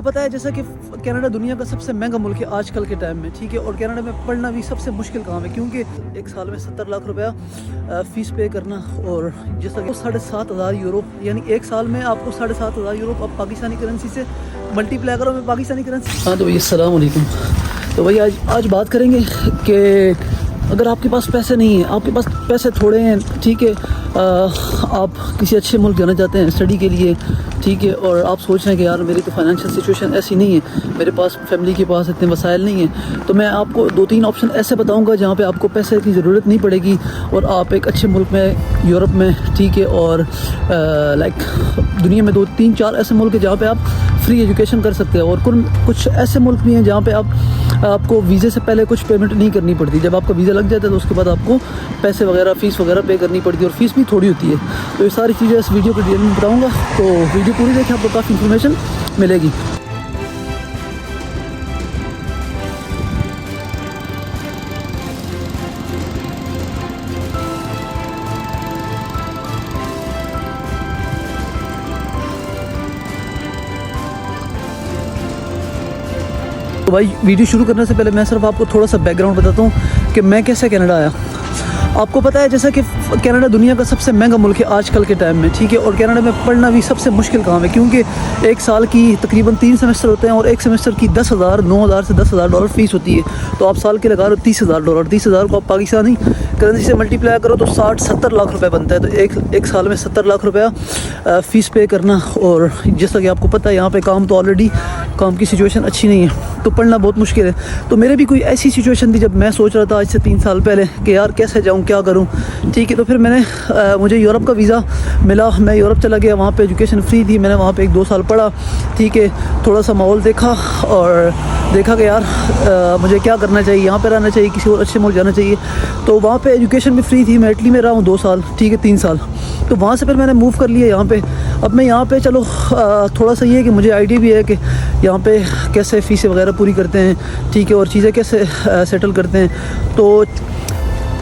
पता है जैसा कि कनाडा दुनिया का सबसे महंगा मुल्क है आजकल के टाइम में, ठीक है। और कनाडा में पढ़ना भी सबसे मुश्किल काम है क्योंकि एक साल में 70 लाख रुपया फ़ीस पे करना, और जैसा कि 7,500 यूरो, यानी एक साल में आपको 7,500 यूरो आप पाकिस्तानी करेंसी से मल्टीप्लाई करो में पाकिस्तानी करेंसी। हाँ तो भैया अस्सलाम वालेकुम। तो भैया आज बात करेंगे कि अगर आपके पास पैसे नहीं हैं, आपके पास पैसे थोड़े हैं, ठीक है, आप किसी अच्छे मुल्क जाना चाहते हैं स्टडी के लिए, ठीक है, और आप सोच रहे हैं कि यार मेरी तो फाइनेंशियल सिचुएशन ऐसी नहीं है, मेरे पास फैमिली के पास इतने वसाइल नहीं हैं, तो मैं आपको 2-3 ऑप्शन ऐसे बताऊंगा जहाँ पे आपको पैसे की ज़रूरत नहीं पड़ेगी और आप एक अच्छे मुल्क में, यूरोप में, ठीक है, और लाइक दुनिया में 2-3-4 ऐसे मुल्क हैं जहाँ पे आप फ्री एजुकेशन कर सकते हैं। और कुछ ऐसे मुल्क भी हैं जहाँ पे आपको वीज़े से पहले कुछ पेमेंट नहीं करनी पड़ती। जब आपका वीज़ा लग जाता है तो उसके बाद आपको पैसे वगैरह, फ़ीस वगैरह पे करनी पड़ती है, और फ़ीस भी थोड़ी होती है। तो ये सारी चीज़ें इस वीडियो को डिटेल में बताऊँगा, तो वीडियो पूरी देखें, आपको काफ़ी इन्फॉर्मेशन मिलेगी। तो भाई वीडियो शुरू करने से पहले मैं सिर्फ आपको थोड़ा सा बैकग्राउंड बताता हूँ कि मैं कैसे कनाडा आया। आपको पता है जैसा कि कनाडा दुनिया का सबसे महंगा मुल्क है आजकल के टाइम में, ठीक है। और कनाडा में पढ़ना भी सबसे मुश्किल काम है क्योंकि एक साल की तकरीबन 3 सेमेस्टर होते हैं और एक सेमेस्टर की 9,000 से 10,000 डॉलर फ़ीस होती है। तो आप साल के लगा रहे हो 30,000 डॉलर, 30,000 को आप पाकिस्तानी करेंसी से मल्टीप्लाई करो तो 60-70 लाख रुपए बनता है। तो एक साल में 70 लाख रुपया फ़ीस पे करना, और जैसा कि आपको पता है यहाँ पे काम तो ऑलरेडी काम की सिचुएशन अच्छी नहीं है, तो पढ़ना बहुत मुश्किल है। तो मेरे भी कोई ऐसी सिचुएशन थी जब मैं सोच रहा था आज से 3 साल पहले कि यार कैसे जाऊँ, क्या करूँ, ठीक है। तो फिर मुझे यूरोप का वीज़ा मिला, मैं यूरोप चला गया, वहाँ पे एजुकेशन फ्री थी, मैंने वहाँ पे 1-2 साल पढ़ा, ठीक है। थोड़ा सा माहौल देखा और देखा कि यार मुझे क्या करना चाहिए, यहाँ पे रहना चाहिए, किसी और अच्छे मुल्क जाना चाहिए। तो वहाँ पे एजुकेशन भी फ्री थी, मैं इटली में रहा हूँ 2 साल, ठीक है, 3 साल। तो वहाँ से फिर मैंने मूव कर लिया यहाँ पे। अब मैं यहाँ पे चलो थोड़ा सा ये है कि मुझे आइडिया भी है कि यहाँ पे कैसे फ़ीसें वगैरह पूरी करते हैं, ठीक है, और चीज़ें कैसे सेटल करते हैं। तो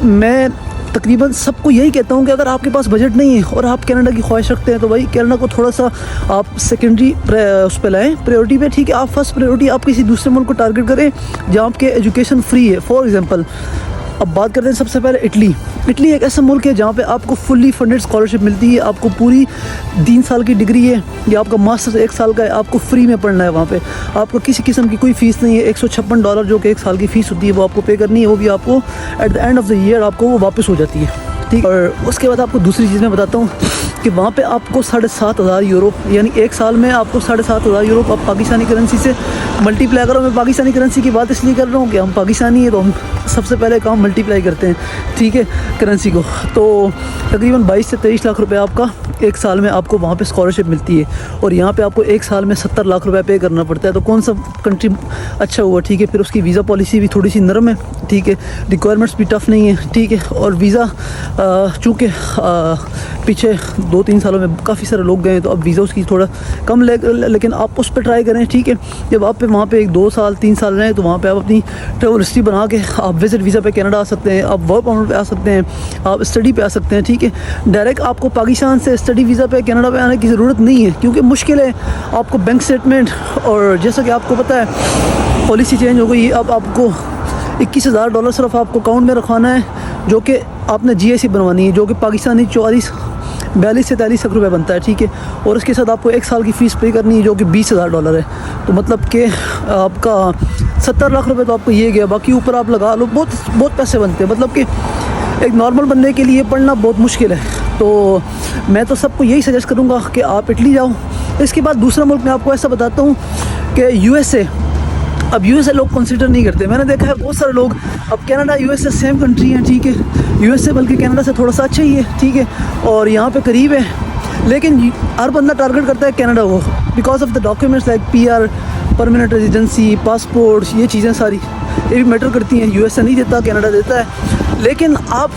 मैं तकरीबन सबको यही कहता हूँ कि अगर आपके पास बजट नहीं है और आप कनाडा की ख्वाहिश रखते हैं तो भाई कनाडा को थोड़ा सा आप सेकेंडरी उस पर लाएँ, प्रायोरिटी पे, ठीक है। आप फर्स्ट प्रायोरिटी आप किसी दूसरे मुल्क को टारगेट करें जहाँ आपके एजुकेशन फ्री है। फॉर एग्जांपल अब बात करते हैं सबसे पहले इटली एक ऐसा मुल्क है जहाँ पे आपको फुल्ली फंडेड स्कॉलरशिप मिलती है, आपको पूरी 3 साल की डिग्री है या आपका मास्टर्स 1 साल का है, आपको फ्री में पढ़ना है। वहाँ पे आपको किसी किस्म की कोई फ़ीस नहीं है। 156 डॉलर जो कि 1 साल की फ़ीस होती है वो आपको पे करनी है, वो भी आपको at the end of the year आपको वो वापस हो जाती है, ठीक। और उसके बाद आपको दूसरी चीज़ मैं बताता हूँ कि वहाँ पे आपको 7,500 यूरो, यानी एक साल में आपको 7,500 यूरो आप पाकिस्तानी करेंसी से मल्टीप्लाई करो। मैं पाकिस्तानी करेंसी की बात इसलिए कर रहा हूँ कि हम पाकिस्तानी है तो हम सबसे पहले काम मल्टीप्लाई करते हैं, ठीक है, करेंसी को। तो तकरीबन 22 से 23 लाख रुपए आपका एक साल में आपको वहाँ पे स्कॉलरशिप मिलती है, और यहाँ पे आपको एक साल में 70 लाख रुपए पे करना पड़ता है। तो कौन सा कंट्री अच्छा हुआ, ठीक है। फिर उसकी वीज़ा पॉलिसी भी थोड़ी सी नरम है, ठीक है, रिक्वायरमेंट्स भी टफ़ नहीं है, ठीक है। और वीज़ा चूँकि पीछे 2-3 सालों में काफ़ी सारे लोग गए हैं तो अब वीज़ा उसकी थोड़ा कम लेकिन आप उस पर ट्राई करें, ठीक है। जब आप वहाँ पे 1-2 साल 3 साल रहें तो वहाँ पे आप अपनी ट्रैवल हिस्ट्री बना के आप विजिट वीज़ा पे कनाडा आ सकते हैं, आप वर्क परमिट पे आ सकते हैं, आप स्टडी पे आ सकते हैं, ठीक है। डायरेक्ट आपको पाकिस्तान से स्टडी वीज़ा पे कनाडा पे आने की ज़रूरत नहीं है क्योंकि मुश्किल है। आपको बैंक स्टेटमेंट, और जैसा कि आपको पता है पॉलिसी चेंज हो गई, अब आपको 21,000 डॉलर सिर्फ आपको अकाउंट में रखवाना है, जो कि आपने GIC बनवानी है, जो कि पाकिस्तानी 42 से 43 लाख रुपये बनता है, ठीक है। और उसके साथ आपको 1 साल की फ़ीस पे करनी है जो कि 20,000 डॉलर है। तो मतलब कि आपका 70 लाख रुपए तो आपको ये गया, बाकी ऊपर आप लगा लो, बहुत पैसे बनते हैं। मतलब कि एक नॉर्मल बंदे के लिए पढ़ना बहुत मुश्किल है। तो मैं तो सबको यही सजेस्ट करूँगा कि आप इटली जाओ। इसके बाद दूसरा मुल्क मैं आपको ऐसा बताता हूँ कि USA। अब USA लोग कंसिडर नहीं करते, मैंने देखा है बहुत सारे लोग, अब कनाडा USA सेम कंट्री है, ठीक है। USA बल्कि कनाडा से थोड़ा सा अच्छा ही है, ठीक है, और यहाँ पे करीब है, लेकिन हर बंदा टारगेट करता है कनाडा को because of the documents like PR, permanent residency, passport, ये चीज़ें सारी ये भी मैटर करती हैं। USA नहीं देता, कनाडा देता है। लेकिन आप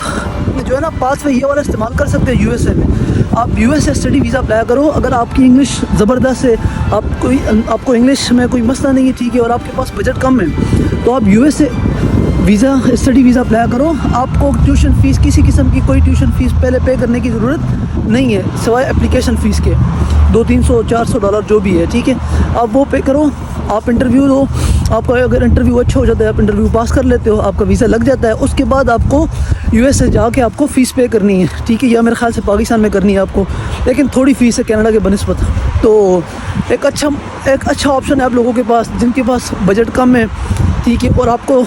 जो है ना पासवे ये वाला इस्तेमाल कर सकते हैं USA में। आप USA स्टडी वीज़ा अप्लाई करो, अगर आपकी इंग्लिश ज़बरदस्त है, आपको इंग्लिश में कोई मसला नहीं है, ठीक है, और आपके पास बजट कम है, तो आप USA visa study visa apply करो। आपको ट्यूशन फ़ीस, किसी किस्म की कोई ट्यूशन फ़ीस पहले पे करने की ज़रूरत नहीं है सिवाय एप्लीकेशन फ़ीस के, $200-300-400 जो भी है, ठीक है। आप वो पे करो, आप इंटरव्यू दो, आपका अगर इंटरव्यू अच्छा हो जाता है, आप इंटरव्यू पास कर लेते हो, आपका वीज़ा लग जाता है, उसके बाद आपको यूएस से जाके आपको फ़ीस पे करनी है, ठीक है। या मेरे ख्याल से पाकिस्तान में करनी है आपको, लेकिन थोड़ी फ़ीस है कनाडा के बनिस्बत। तो एक अच्छा ऑप्शन है आप लोगों के पास जिनके पास बजट कम है, ठीक है, और आपको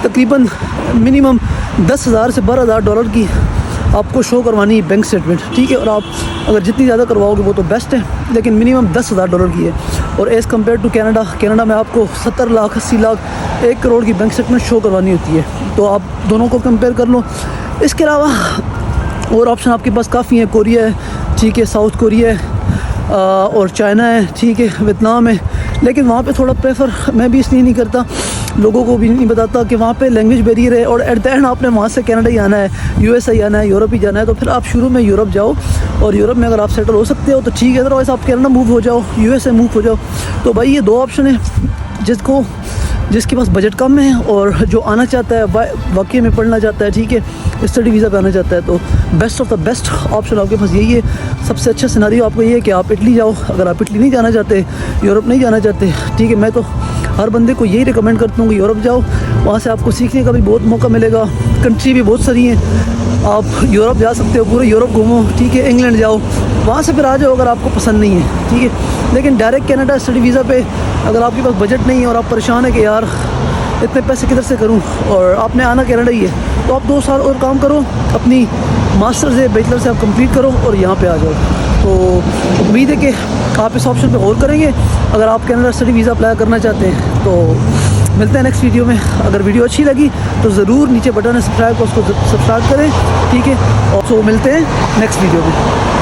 तकरीबन मिनिमम 10,000 से $12,000 की आपको शो करवानी है बैंक स्टेटमेंट, ठीक है। और आप अगर जितनी ज़्यादा करवाओगे वो तो बेस्ट है, लेकिन मिनिमम $10,000 की है। और एज़ कम्पेयर टू कनाडा में आपको 70 लाख 80 लाख 1 करोड़ की बैंक स्टेटमेंट शो करवानी होती है। तो आप दोनों को कंपेयर कर लो। इसके अलावा और ऑप्शन आपके पास काफ़ी हैं, कोरिया है, ठीक है, साउथ कोरिया है, और चाइना है, ठीक है, वियतनाम है। लेकिन वहाँ पे थोड़ा प्रेफर मैं भी इसलिए नहीं करता, लोगों को भी नहीं बताता कि वहाँ पे लैंग्वेज बैरियर है, और एट द एंड आपने वहाँ से कनाडा ही आना है, यूएस ही आना है, यूरोप ही जाना है। तो फिर आप शुरू में यूरोप जाओ, और यूरोप में अगर आप सेटल हो सकते हो तो ठीक है, अदरवाइज़ आप कनाडा मूव हो जाओ, यूएसए मूव हो जाओ। तो भाई ये 2 ऑप्शन है, जिसके पास बजट कम है और जो आना चाहता है, वाकई में पढ़ना चाहता है, ठीक है, स्टडी वीज़ा पे आना चाहता है, तो best of the best option आपके पास यही है। सबसे अच्छा सिनारियो आपको ये है कि आप इटली जाओ। अगर आप इटली नहीं जाना चाहते, यूरोप नहीं जाना चाहते, ठीक है, मैं तो हर बंदे को यही रिकमेंड करता हूँ कि यूरोप जाओ, वहाँ से आपको सीखने का भी बहुत मौका मिलेगा। कंट्री भी बहुत सारी हैं, आप यूरोप जा सकते हो, पूरे यूरोप घूमो, ठीक है, इंग्लैंड जाओ, वहाँ से फिर आ जाओ अगर आपको पसंद नहीं है, ठीक है। लेकिन डायरेक्ट कनाडा स्टडी वीज़ा पे अगर आपके पास बजट नहीं है और आप परेशान है कि यार इतने पैसे किधर से करूं, और आपने आना कनाडा ही है, तो आप 2 साल और काम करो, अपनी मास्टर्स है, बैचलर से आप कंप्लीट करो और यहाँ पे आ जाओ। तो उम्मीद है कि आप इस ऑप्शन पे गौर करेंगे अगर आप कनाडा स्टडी वीज़ा अप्लाई करना चाहते हैं। तो मिलते हैं नेक्स्ट वीडियो में। अगर वीडियो अच्छी लगी तो ज़रूर नीचे बटन है सब्सक्राइब का, उसको सब्सक्राइब करें, ठीक है। और तो मिलते हैं नेक्स्ट वीडियो में।